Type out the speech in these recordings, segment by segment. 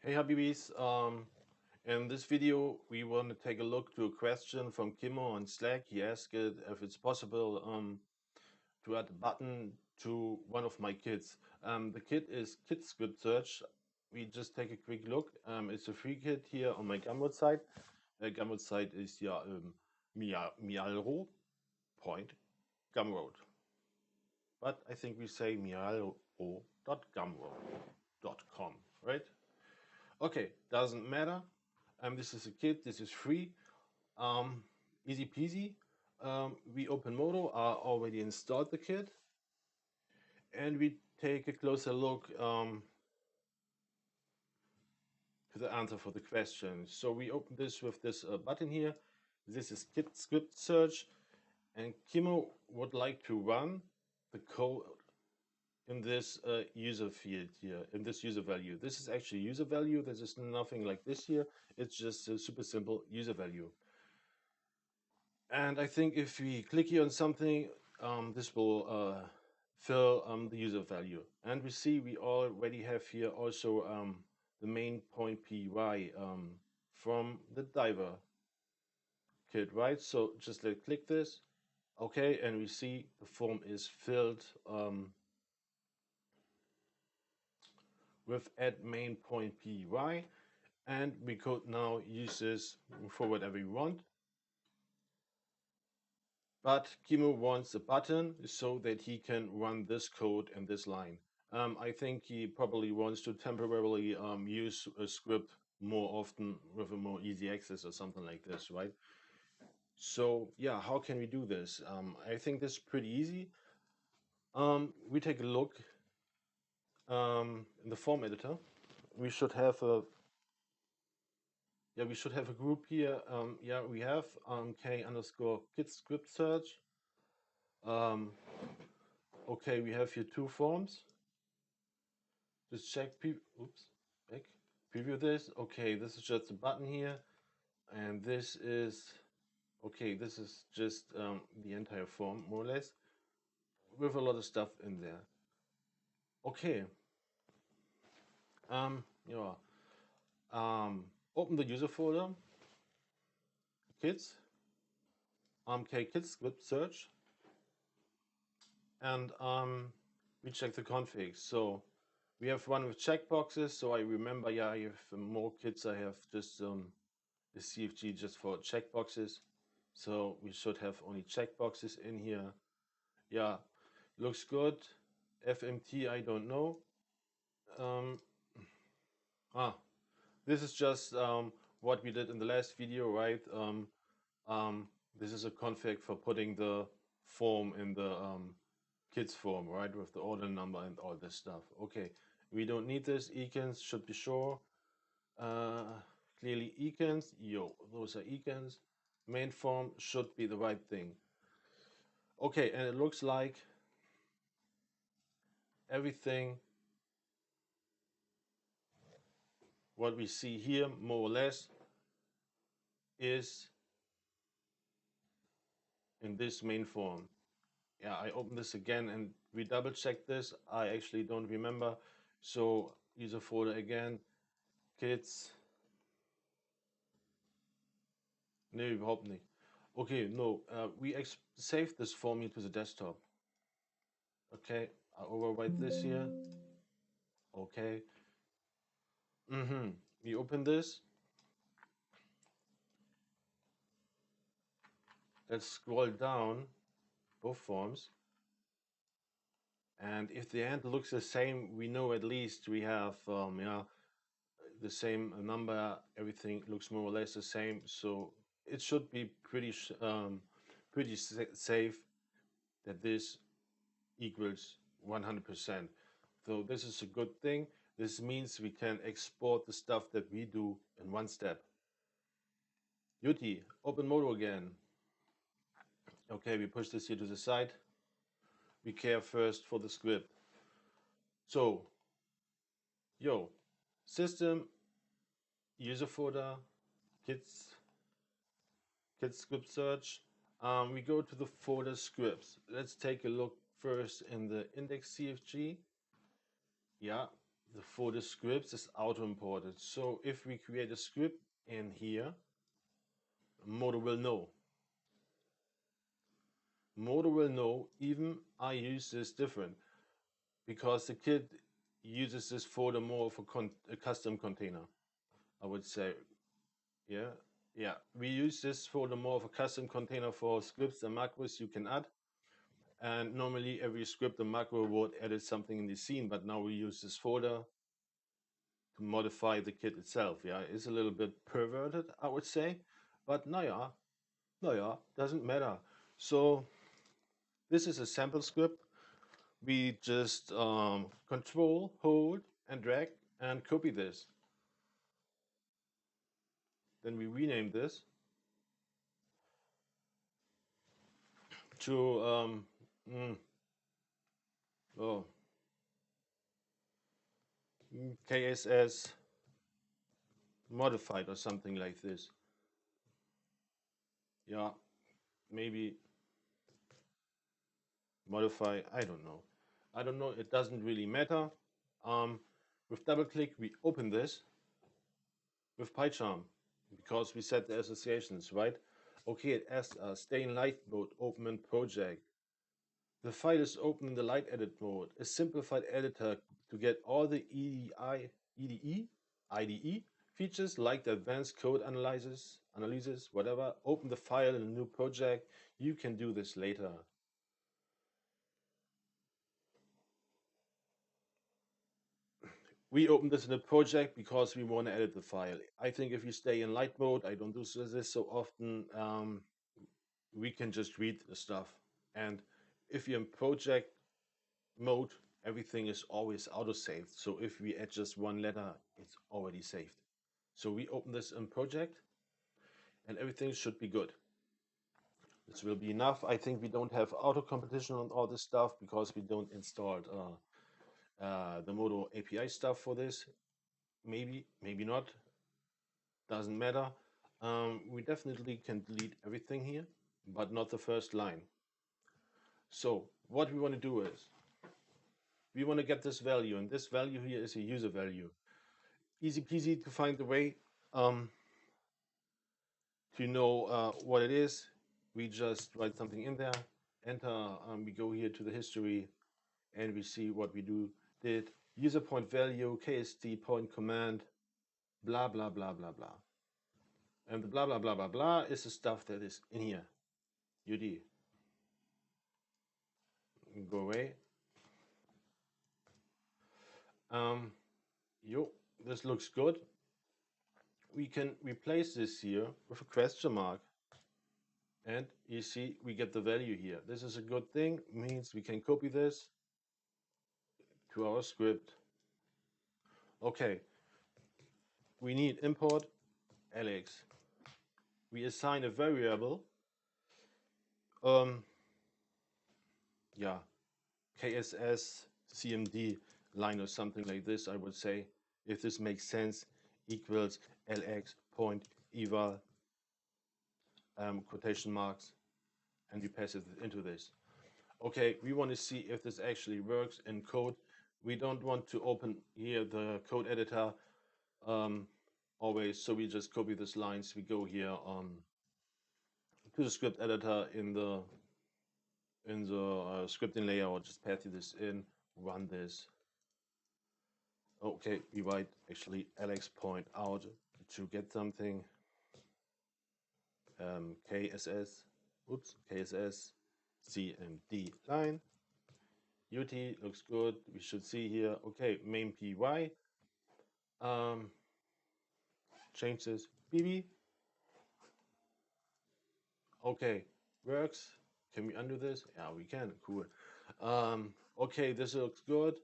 Hey Habibis, in this video we want to take a look to a question from Kimo on Slack. He asked it if it's possible to add a button to one of my kits. The kit is Kit Script Search. We just take a quick look. It's a free kit here on my Gumroad site. Gumroad site is mialro.gumroad. But I think we say mialro.gumroad.com, right? Okay, doesn't matter. This is a kit, this is free, easy peasy. We open Modo, already installed the kit, and we take a closer look to the answer for the question. So we open this with this button here. This is Kit Script Search, and Kimo would like to run the code in this user field here, in this user value. This is actually user value. This is nothing like this here. It's just a super simple user value. And I think if we click here on something, this will fill the user value. And we see we already have here also the main point py from the diver kit, right? So just click this, okay, and we see the form is filled with add main point py, and we could now use this for whatever we want. But Kimo wants a button so that he can run this code in this line. I think he probably wants to temporarily use a script more often with a more easy access or something like this, right? So yeah, how can we do this? I think this is pretty easy. We take a look in the form editor. We should have a group here. We have k underscore kit script search. Okay, we have here two forms. Just check, preview this. Okay, this is just a button here. And this is, okay, this is just the entire form, more or less, with a lot of stuff in there. Okay. Open the user folder, kits, kit script search, and we check the configs. So we have one with checkboxes. So I remember, yeah, I have more kits. I have just the CFG just for checkboxes. So we should have only checkboxes in here. Yeah, looks good. FMT, I don't know. This is just what we did in the last video, right? This is a config for putting the form in the kids form, right? With the order number and all this stuff. Okay, we don't need this. Econs should be sure. Clearly econs, those are econs. Main form should be the right thing. Okay, and it looks like everything what we see here more or less is in this main form. Yeah, I open this again and we double check this. I actually don't remember. So user folder again, kids. Nee, überhaupt nicht. Okay, no, we saved this form into the desktop. Okay, I overwrite this here. Okay. We open this. Let's scroll down both forms. And if the end looks the same, we know at least we have the same number. Everything looks more or less the same. So it should be pretty safe that this equals 100%. So this is a good thing. This means we can export the stuff that we do in one step. Yuti, open Modo again. Okay, we push this here to the side. We care first for the script. So, system, user folder, kids script search. We go to the folder scripts. Let's take a look first in the index CFG. Yeah, for the scripts is auto imported. So if we create a script in here, Modo will know. Modo will know even I use this different because the kid uses this folder more for a custom container, I would say. Yeah, yeah. We use this folder more of a custom container for scripts and macros you can add. And normally every script and macro would edit something in the scene, but now we use this folder to modify the kit itself. Yeah, it's a little bit perverted, I would say, but naja, doesn't matter. So this is a sample script. We just control, hold, and drag and copy this. Then we rename this to mm, oh, KSS modified or something like this. Yeah, maybe modify. I don't know. It doesn't really matter. Um, with double click, we open this with PyCharm because we set the associations, right? Okay, it asks us stay in light mode, open in project. The file is open in the light edit mode, a simplified editor to get all the IDE features like the advanced code analysis, whatever. Open the file in a new project. You can do this later. We open this in a project because we want to edit the file. I think if you stay in light mode, I don't do this so often, we can just read the stuff. And if you're in project mode, everything is always auto-saved. So if we add just one letter, it's already saved. So we open this in project and everything should be good. This will be enough. I think we don't have auto competition on all this stuff because we don't install the Modo API stuff for this. Maybe, maybe not. Doesn't matter. We definitely can delete everything here, but not the first line. So what we want to do is we want to get this value, and this value here is a user value. Easy peasy to find the way to know what it is. We just write something in there, enter, we go here to the history, and we see what we did. User point value, KST point command, blah, blah, blah, blah, blah. And the blah, blah, blah, blah, blah is the stuff that is in here. UD. Go away. Yo, this looks good. We can replace this here with a question mark. And you see, we get the value here. This is a good thing, means we can copy this to our script. Okay, we need import Alex. We assign a variable, yeah, KSS CMD line or something like this, I would say, if this makes sense, equals LX point eval quotation marks, and we pass it into this. Okay, we want to see if this actually works in code. We don't want to open here the code editor always, so we just copy these lines. We go here to the script editor in the scripting layout, just path this in, run this. Okay, we write actually Alex point out to get something. KSS, KSS CMD line. UT looks good. We should see here. Okay, main PY. Change this BB. Okay, works. Can we undo this? Yeah, we can. Cool. Okay, this looks good.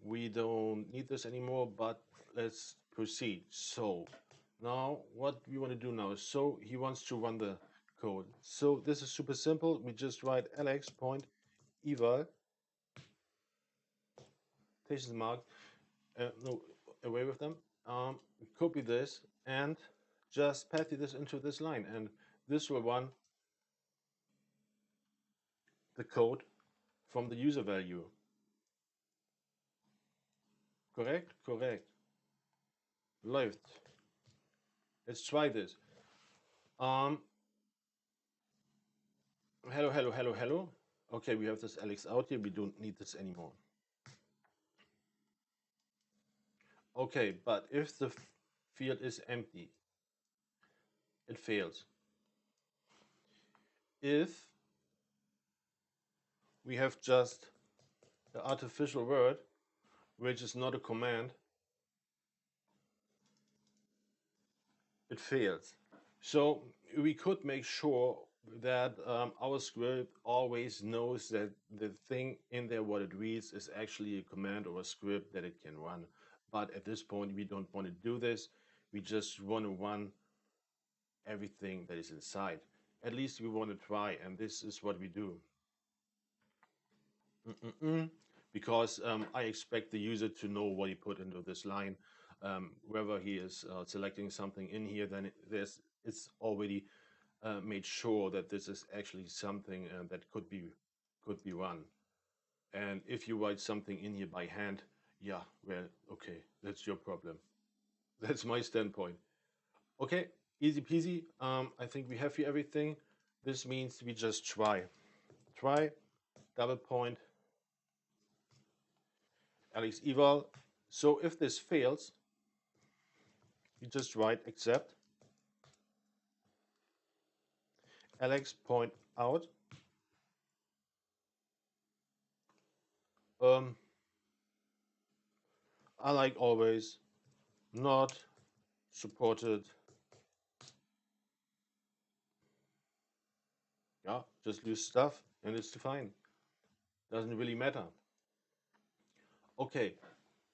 We don't need this anymore, but let's proceed. So now what we want to do now is, so he wants to run the code. So this is super simple. We just write Alex point eval quotation mark, no, away with them. Copy this and just paste this into this line, and this will run the code from the user value. Korrekt, korrekt. Läuft. Let's try this. Um, hello, hello, hello, hello. Okay, we have this Alex out here. We don't need this anymore. Okay, but if the field is empty, it fails. If we have just the artificial word, which is not a command, it fails. So we could make sure that our script always knows that the thing in there, what it reads, is actually a command or a script that it can run. But at this point, we don't want to do this. We just want to run everything that is inside. At least we want to try, and this is what we do. Because I expect the user to know what he put into this line. Whether he is selecting something in here, then it's already made sure that this is actually something that could be run. And if you write something in here by hand, yeah, well, okay, that's your problem. That's my standpoint. Okay, easy peasy. I think we have here everything. This means we just try, double point, Alex eval. So if this fails, you just write accept, Alex point out. Um, I like always not supported. Yeah, just lose stuff and it's fine. Doesn't really matter. Okay,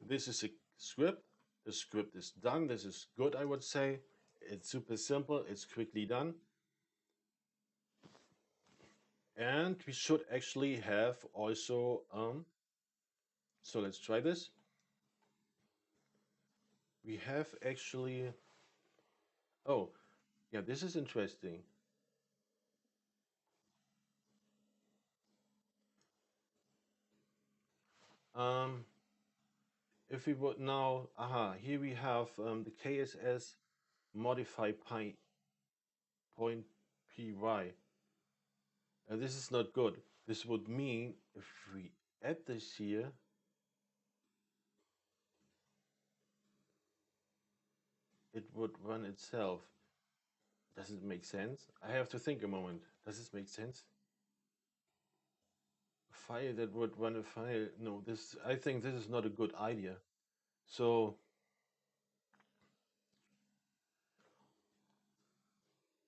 this is a script. The script is done. This is good, I would say. It's super simple. It's quickly done. And we should actually have also, so let's try this. We have actually, oh, yeah, this is interesting. Um, if we would now, here we have the KSS modify point py. This is not good. This would mean if we add this here, it would run itself. Does it make sense? I have to think a moment. Does this make sense? A file that would run a file. No, this. I think this is not a good idea. So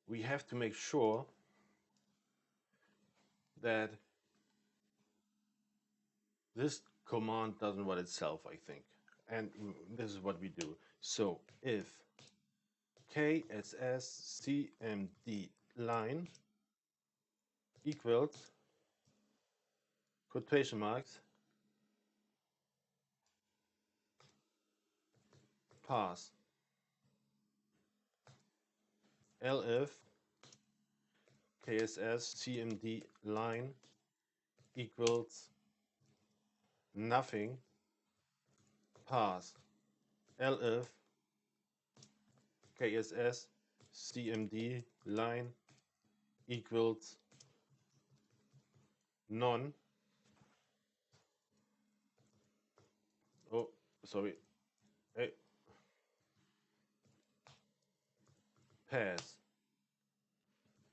we have to make sure that this command doesn't run itself, I think. And this is what we do. So if ksscmd line equals quotation marks pass elif ksscmd line equals nothing pass elif kss cmd line equals none. Oh, sorry. Hey, pass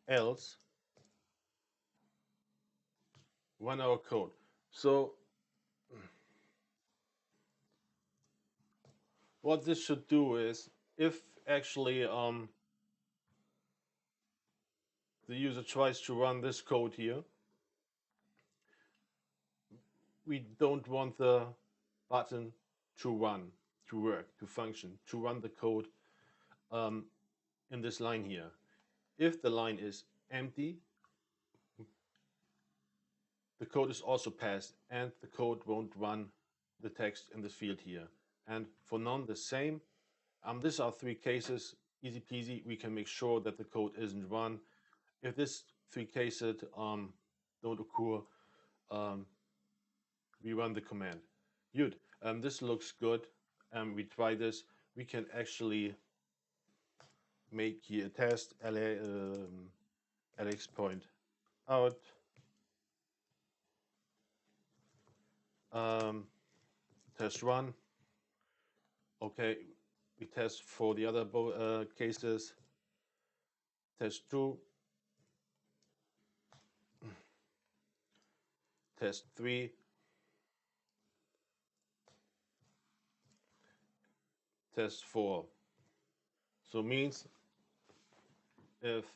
else run our code. So what this should do is, if actually the user tries to run this code here, we don't want the button to run, to work, to function, to run the code um, in this line here. If the line is empty, the code is also passed and the code won't run the text in this field here. And for none, the same. These are three cases, easy peasy. We can make sure that the code isn't run. If these three cases don't occur, we run the command. Good. This looks good. We try this. We can actually make here a test. Alex point out. Test one. Okay, we test for the other cases. Test two. Test three. Test four. So means if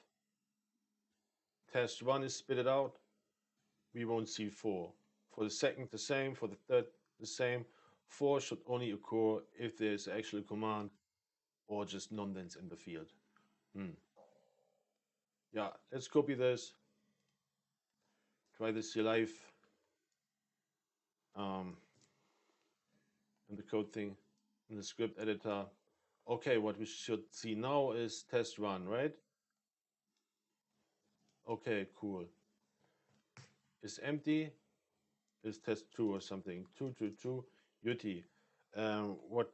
test one is spitted out, we won't see four. For the second, the same. For the third, the same. Four should only occur if there's actually a command or just nonsense in the field. Yeah, let's copy this. Try this here live. In the code thing, in the script editor. Okay, what we should see now is test run, right? Okay, cool. Is empty. Is test 2 or something. 222 UT. What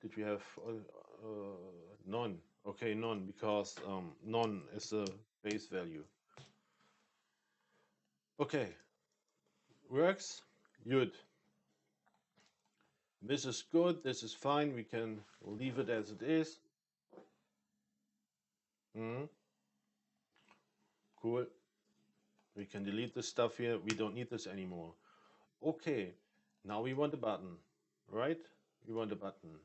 did we have? None. Okay, none, because none is the base value. Okay, works. Good. This is good. This is fine. We can leave it as it is. Cool. We can delete this stuff here. We don't need this anymore. Okay, now we want a button, right? We want a button.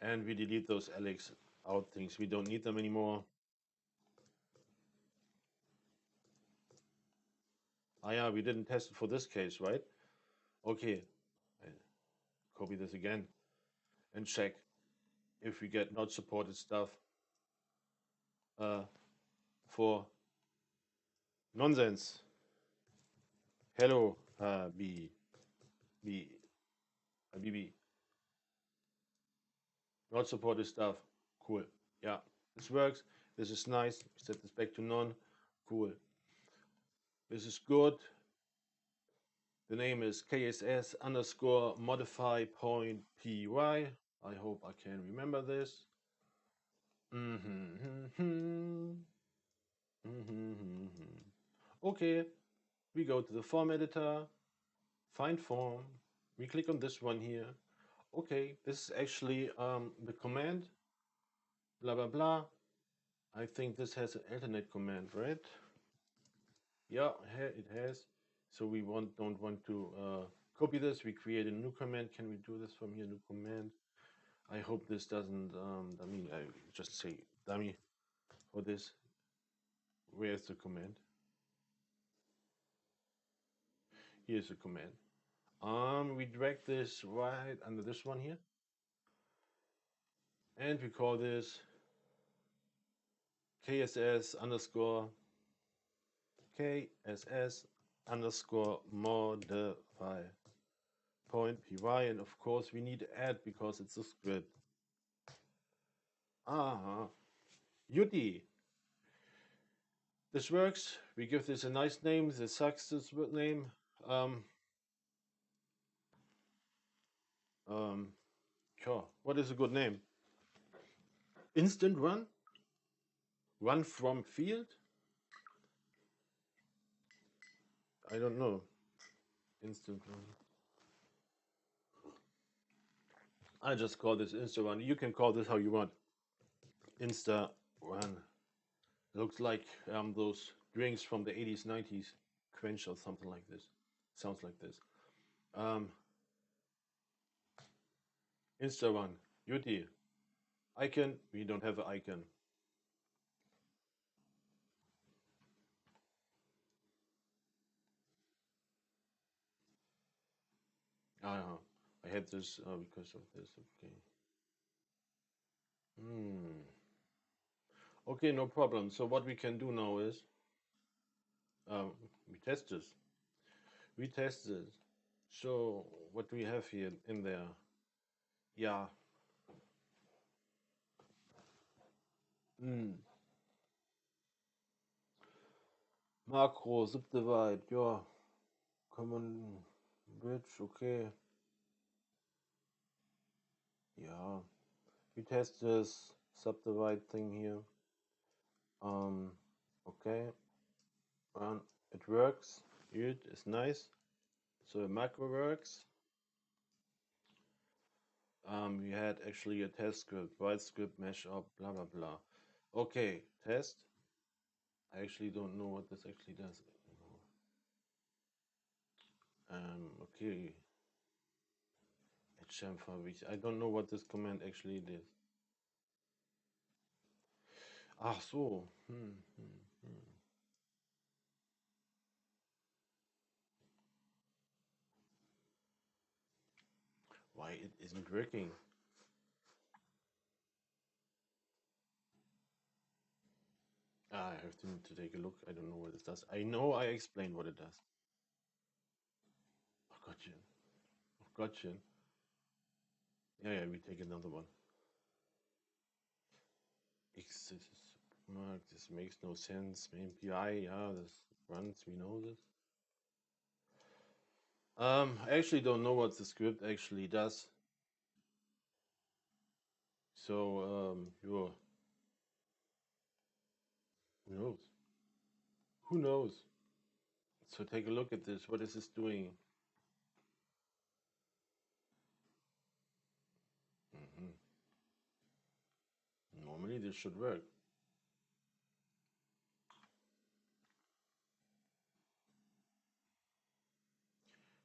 And we delete those Alex out things. We don't need them anymore. Ah yeah, we didn't test it for this case, right? Okay, copy this again and check if we get not supported stuff for nonsense. Hello, B. Not supported stuff. Cool. Yeah, this works. This is nice. Set this back to none. Cool. This is good. The name is KSS underscore modify point py. I hope I can remember this. Okay, we go to the form editor, find form. We click on this one here. Okay, this is actually the command, blah blah blah. I think this has an alternate command, right? Yeah, it has. So we don't want to copy this. We create a new command. Can we do this from here? New command. I hope this doesn't dummy. I just say dummy for this. Where's the command? Here's the command. We drag this right under this one here, and we call this KSS underscore modify point py, and of course we need to add because it's a script. UT. This works. We give this a nice name. This sucks this name. Sure. What is a good name? Instant run? Run from field? I don't know. Instant run. I just call this Insta run. You can call this how you want. Insta run. Looks like those drinks from the 80s, 90s. Quench or something like this. Sounds like this. Insta run. UT. Icon. We don't have an icon. I had this because of this. Okay. Okay, no problem. So what we can do now is we test this. We test this. So what do we have here in there? Yeah. Macro, subdivide, yeah. Common bridge, okay. Yeah, we test this subdivide thing here. Um, okay, and it works. It is nice. So the macro works. We had actually a test script, white script, mesh up, blah blah blah. Okay, test. I actually don't know what this actually does. Okay, I don't know what this command actually did. Ach so. Hm. Why it isn't working? I have to take a look. I don't know what it does. I know I explained what it does. Oh, gotcha. Oh, gotcha. Yeah, we take another one. X, this is mark. This makes no sense. MPI, yeah, this runs. We know this. I actually don't know what the script actually does. So, who knows? Who knows? So take a look at this. What is this doing? hmm Normally this should work.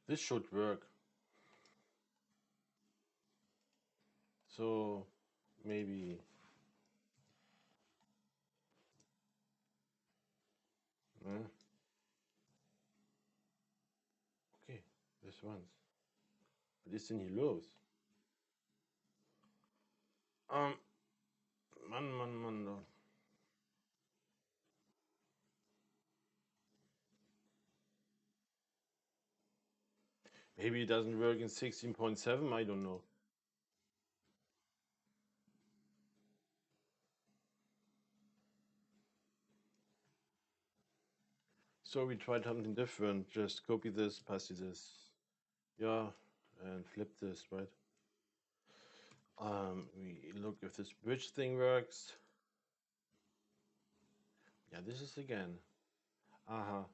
This should work. So maybe. Uh, okay, this runs. What is denn hier los? Um, Mann. No. Maybe it doesn't work in 16.7. I don't know. So we tried something different. Just copy this, paste this. Yeah, and flip this, right? We look if this bridge thing works. Yeah, this is again. Aha.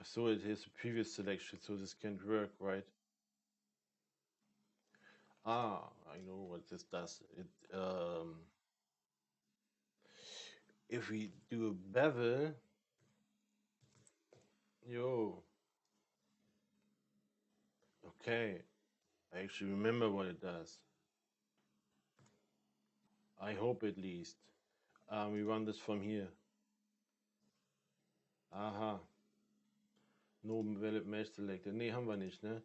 So it is a previous selection, so this can't work, right? Ah, I know what this does. If we do a bevel, yo, okay, I actually remember what it does. I hope at least. We run this from here. Aha, no valid mesh selected. Nee, haben wir nicht, ne?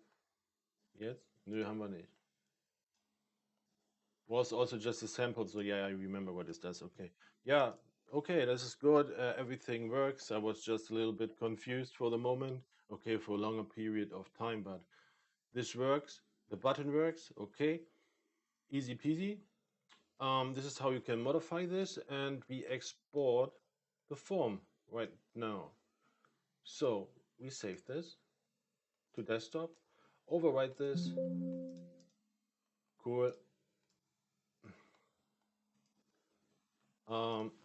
Jetzt? Nö, haben wir nicht. Was also just a sample, so yeah, I remember what this does. Okay. Yeah, okay, this is good. Everything works. I was just a little bit confused for the moment. Okay, for a longer period of time, but this works. The button works. Okay, easy peasy. This is how you can modify this, and we export the form right now. So we save this to desktop, overwrite this. Cool.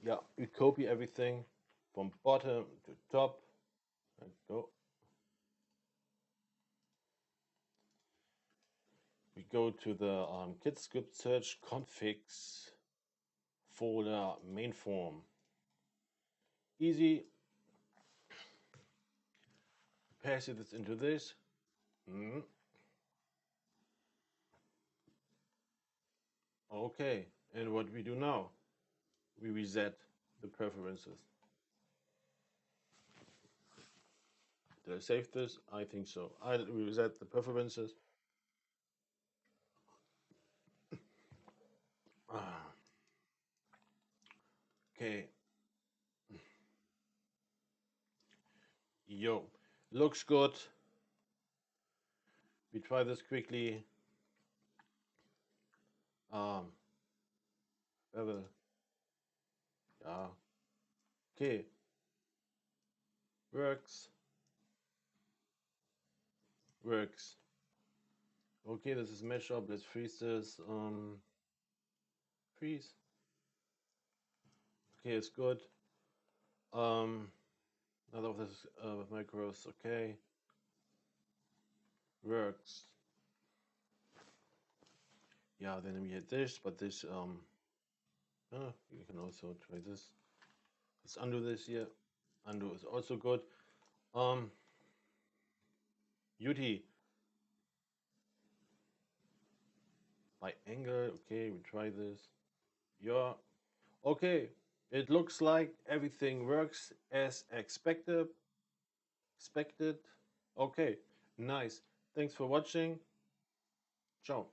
Yeah, we copy everything from bottom to top. And go. We go to the git script search configs folder main form. Easy. Pass it into this. Okay, and what we do now? We reset the preferences. Did I save this? I think so. I reset the preferences. Okay. Yo, looks good. We try this quickly. Level. Yeah. Okay. Works. Okay, this is mesh up. Let's freeze this. Freeze. Okay, it's good. Um, none of this macros. Okay, works. Yeah, then we had this, but this you can also try this. Let's undo this here. Undo is also good. Um, UT by angle. Okay, we try this. Yeah. Okay. It looks like everything works as expected. Expected. Okay. Nice. Thanks for watching. Ciao.